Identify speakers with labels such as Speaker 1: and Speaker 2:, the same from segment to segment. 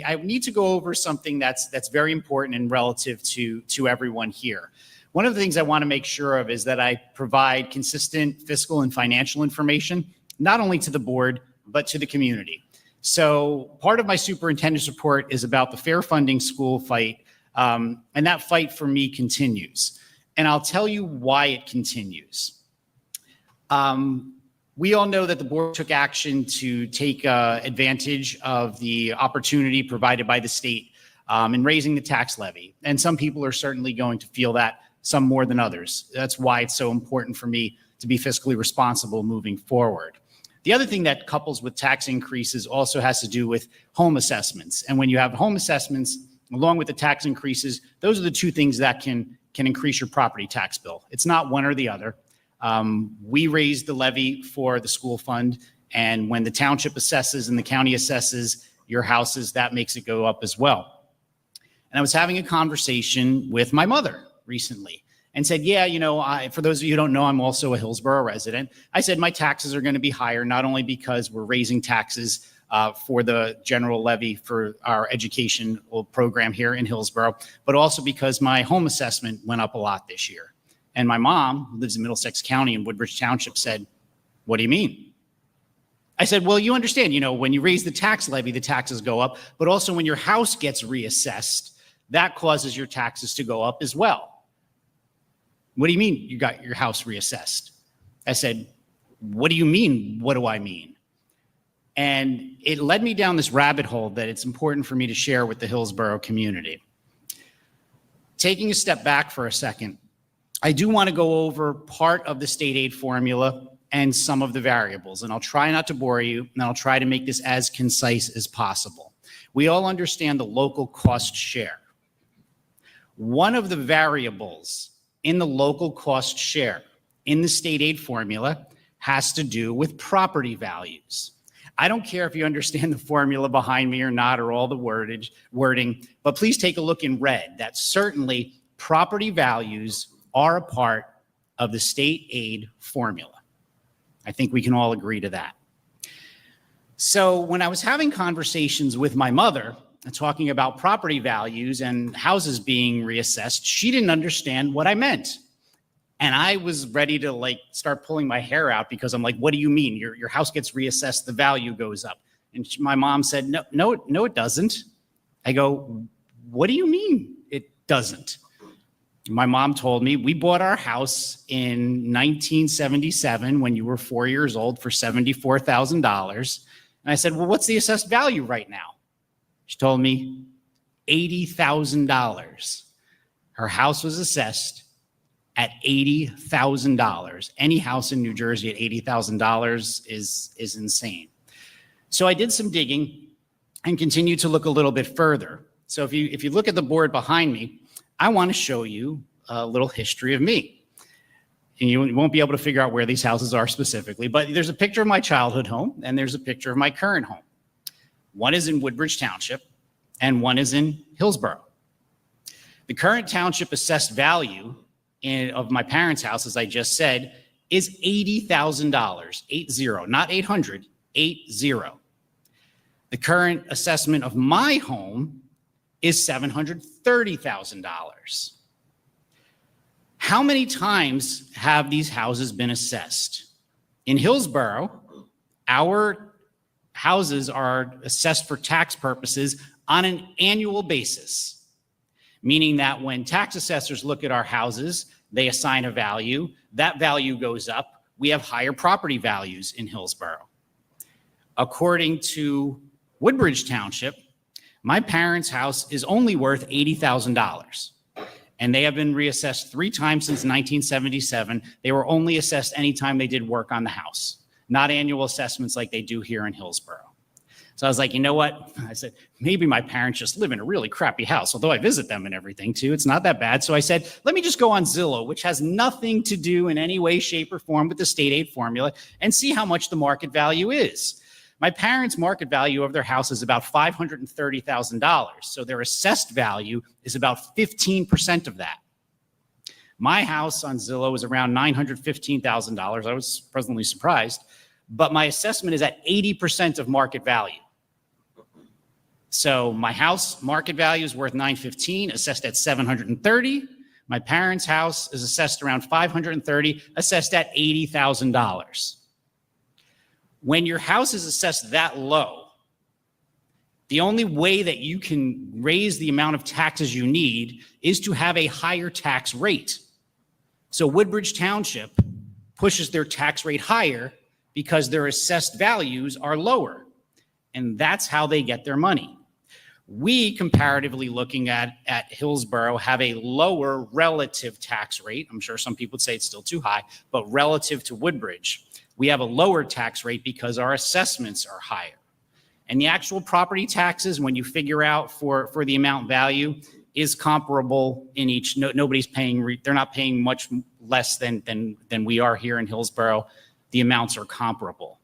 Speaker 1: I need to go over something that's very important and relative to everyone here. One of the things I want to make sure of is that I provide consistent fiscal and financial information, not only to the board, but to the community. So part of my superintendent's report is about the fair funding school fight, and that fight for me continues. And I'll tell you why it continues. We all know that the board took action to take advantage of the opportunity provided by the state in raising the tax levy. And some people are certainly going to feel that, some more than others. That's why it's so important for me to be fiscally responsible moving forward. The other thing that couples with tax increases also has to do with home assessments. And when you have home assessments, along with the tax increases, those are the two things that can increase your property tax bill. It's not one or the other. We raised the levy for the school fund, and when the township assesses and the county assesses your houses, that makes it go up as well. And I was having a conversation with my mother recently and said, yeah, you know, for those of you who don't know, I'm also a Hillsborough resident. I said my taxes are going to be higher, not only because we're raising taxes for the general levy for our educational program here in Hillsborough, but also because my home assessment went up a lot this year. And my mom, who lives in Middlesex County in Woodbridge Township, said, what do you mean? I said, well, you understand, you know, when you raise the tax levy, the taxes go up, but also when your house gets reassessed, that causes your taxes to go up as well. What do you mean you got your house reassessed? I said, what do you mean? What do I mean? And it led me down this rabbit hole that it's important for me to share with the Hillsborough community. Taking a step back for a second, I do want to go over part of the state aid formula and some of the variables, and I'll try not to bore you, and I'll try to make this as concise as possible. We all understand the local cost share. One of the variables in the local cost share in the state aid formula has to do with property values. I don't care if you understand the formula behind me or not, or all the wording, but please take a look in red. That certainly property values are a part of the state aid formula. I think we can all agree to that. So when I was having conversations with my mother, talking about property values and houses being reassessed, she didn't understand what I meant. And I was ready to start pulling my hair out because I'm like, what do you mean? Your house gets reassessed, the value goes up. And my mom said, no, it doesn't. I go, what do you mean it doesn't? My mom told me we bought our house in 1977 when you were 4 years old for $74,000. And I said, well, what's the assessed value right now? She told me $80,000. Her house was assessed at $80,000. Any house in New Jersey at $80,000 is insane. So I did some digging and continued to look a little bit further. So if you look at the board behind me, I want to show you a little history of me. And you won't be able to figure out where these houses are specifically, but there's a picture of my childhood home and there's a picture of my current home. One is in Woodbridge Township and one is in Hillsborough. The current township assessed value of my parents' house, as I just said, is $80,000, 80, not 800, 80. The current assessment of my home is $730,000. How many times have these houses been assessed? In Hillsborough, our houses are assessed for tax purposes on an annual basis, meaning that when tax assessors look at our houses, they assign a value, that value goes up, we have higher property values in Hillsborough. According to Woodbridge Township, my parents' house is only worth $80,000, and they have been reassessed 3 times since 1977. They were only assessed anytime they did work on the house, not annual assessments like they do here in Hillsborough. So I was like, you know what? I said, maybe my parents just live in a really crappy house, although I visit them and everything too. It's not that bad. So I said, let me just go on Zillow, which has nothing to do in any way, shape, or form with the state aid formula, and see how much the market value is. My parents' market value of their house is about $530,000. So their assessed value is about 15% of that. My house on Zillow is around $915,000. I was pleasantly surprised, but my assessment is at 80% of market value. So my house market value is worth $915, assessed at $730. My parents' house is assessed around $530, assessed at $80,000. When your house is assessed that low, the only way that you can raise the amount of taxes you need is to have a higher tax rate. So Woodbridge Township pushes their tax rate higher because their assessed values are lower. And that's how they get their money. We, comparatively looking at Hillsborough, have a lower relative tax rate. I'm sure some people would say it's still too high, but relative to Woodbridge, we have a lower tax rate because our assessments are higher. And the actual property taxes, when you figure out for the amount value, is comparable in each. Nobody's paying, they're not paying much less than we are here in Hillsborough. The amounts are comparable.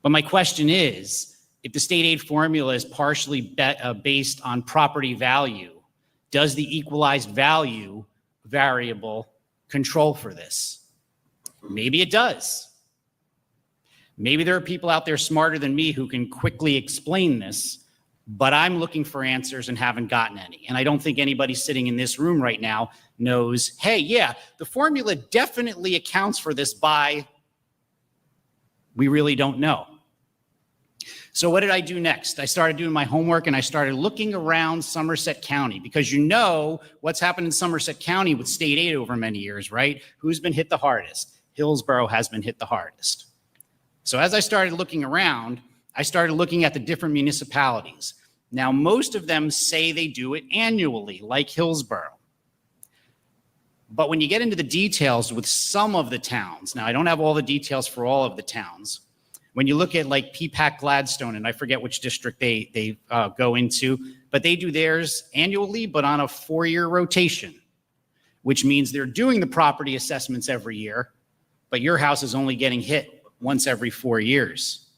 Speaker 1: But my question is, if the state aid formula is partially based on property value, does the equalized value variable control for this? Maybe it does. Maybe there are people out there smarter than me who can quickly explain this, but I'm looking for answers and haven't gotten any. And I don't think anybody sitting in this room right now knows, hey, yeah, the formula definitely accounts for this by, we really don't know. So what did I do next? I started doing my homework and I started looking around Somerset County, because you know what's happened in Somerset County with state aid over many years, right? Who's been hit the hardest? Hillsborough has been hit the hardest. So as I started looking around, I started looking at the different municipalities. Now, most of them say they do it annually, like Hillsborough. But when you get into the details with some of the towns, now I don't have all the details for all of the towns. When you look at like PPAC Gladstone, and I forget which district they go into, but they do theirs annually, but on a 4-year rotation, which means they're doing the property assessments every year, but your house is only getting hit once every 4 years.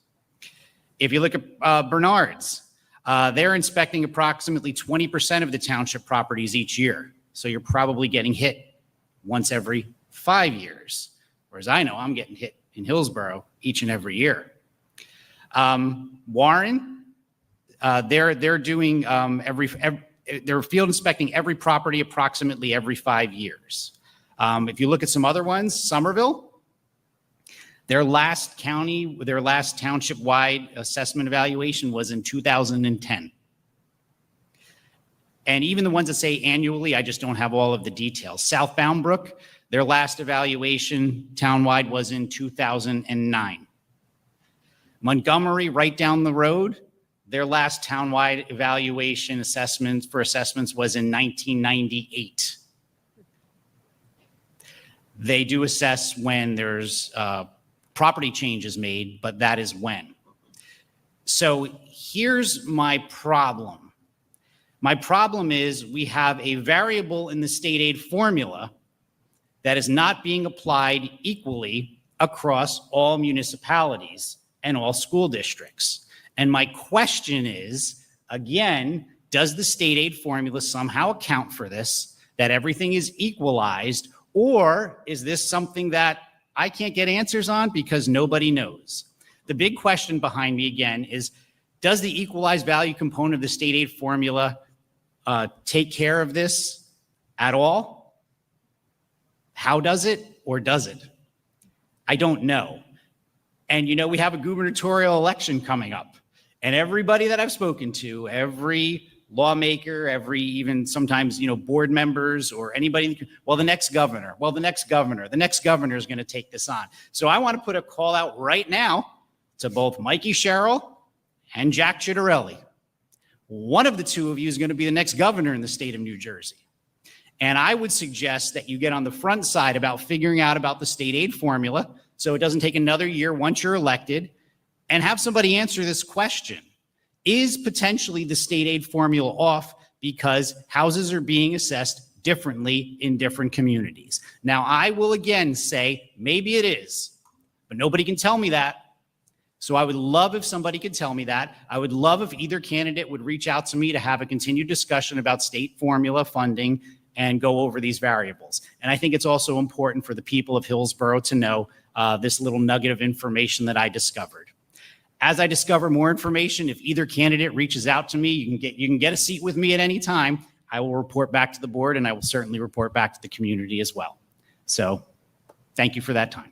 Speaker 1: If you look at Bernard's, they're inspecting approximately 20% of the township properties each year. So you're probably getting hit once every 5 years. Whereas I know I'm getting hit in Hillsborough each and every year. Warren, they're doing they're field inspecting every property approximately every 5 years. If you look at some other ones, Somerville, their last township-wide assessment evaluation was in 2010. And even the ones that say annually, I just don't have all of the details. South Bound Brook, their last evaluation townwide was in 2009. Montgomery, right down the road, their last townwide evaluation assessments was in 1998. They do assess when there's property changes made, but that is when. So here's my problem. My problem is we have a variable in the state aid formula that is not being applied equally across all municipalities and all school districts. And my question is, again, does the state aid formula somehow account for this, that everything is equalized, or is this something that I can't get answers on because nobody knows? The big question behind me again is, does the equalized value component of the state aid formula take care of this at all? How does it, or does it? I don't know. And you know, we have a gubernatorial election coming up, and everybody that I've spoken to, every lawmaker, every even sometimes, you know, board members or anybody, well, the next governor is going to take this on. So I want to put a call out right now to both Mikey Sherrill and Jack Ciattarelli. One of the two of you is going to be the next governor in the state of New Jersey. And I would suggest that you get on the front side about figuring out about the state aid formula so it doesn't take another year once you're elected, and have somebody answer this question. Is potentially the state aid formula off because houses are being assessed differently in different communities? Now, I will again say maybe it is, but nobody can tell me that. So I would love if somebody could tell me that. I would love if either candidate would reach out to me to have a continued discussion about state formula funding and go over these variables. And I think it's also important for the people of Hillsborough to know this little nugget of information that I discovered. As I discover more information, if either candidate reaches out to me, you can get a seat with me at any time. I will report back to the board, and I will certainly report back to the community as well. So thank you for that time.